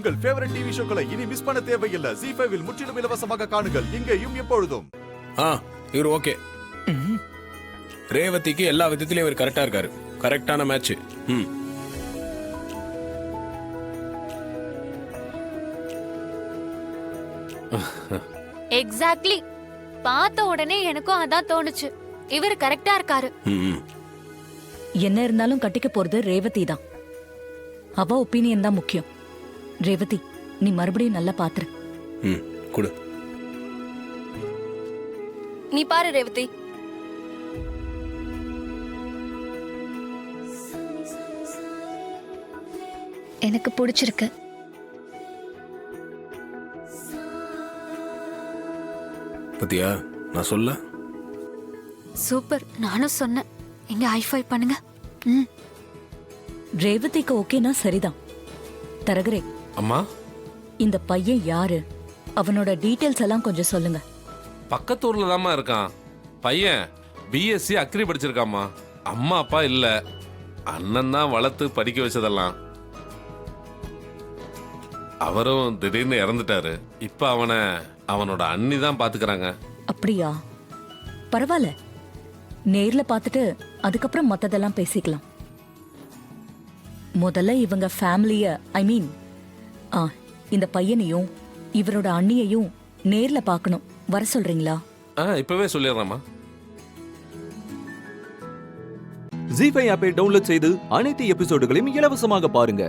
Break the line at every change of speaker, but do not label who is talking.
உங்கள் favourite TV ஷோக்களை இனி miss பண்ண தேவையில்லை. ZEE5 இல் முற்றிலும் இலவசமாக காணுங்கள். இங்கேயும் எப்பொழுதும்.
இவர் ஓகே. ரேவதிக்கு எல்லா விதத்திலயும் இவர் கரெக்டா இருக்காரு. கரெக்டான மேட்ச்.
எக்ஸாக்ட்லி. பார்த்த உடனே எனக்கும் அதான் தோணுச்சு. இவர் கரெக்டா இருக்காரு.
என்ன இருந்தாலும் கட்டிக்க போறது ரேவதி தான். அவ ஒப்பீனியன் தான் முக்கியம். ரேவதி, நீ மறுபடியும் நல்லா பாத்துரு.
குடு.
நீ பாரு ரேவதி. எனக்கு பிடிச்சிருக்கு.
பத்தியா நான் சொல்ல?
சூப்பர். நானும் சொன்னேன். எங்க ஹைஃபை பண்ணுங்க.
ரேவதிக்கு ஓகேனா சரிதான். தரகரே
அம்மா,
இந்த பையன் யாரு, அவனோட டீடைல்ஸ் எல்லாம் கொஞ்சம் சொல்லுங்க.
பக்கத்தூர்ல தாம்மா இருக்கான். பையன் பிஎஸ்சி அக்ரி படிச்சிருக்காம்மா. அம்மா அப்பா இல்ல, அண்ணன் தான் வளர்த்து படிக்க வச்சதெல்லாம். அவரும் திடீர்னு இறந்துட்டாரு. இப்ப அவனோட அண்ணி தான் பாத்துக்கிறாங்க.
அப்படியா? பரவாயில்ல, நேர்ல பார்த்துட்டு அதுக்கப்புறம் மத்ததெல்லாம் பேசிக்கலாம். முதல்ல இவங்க ஃபேமிலிய, ஐ மீன் இந்த பையனையும் இவரோட அண்ணியையும் நேர்ல பார்க்கணும். வர சொல்றீங்களா?
இப்பவே சொல்லிடுறேம்மா.
ZEE5 ஆப்பை டவுன்லோட் செய்து அனைத்து எபிசோடுகளையும் இலவசமாக பாருங்க.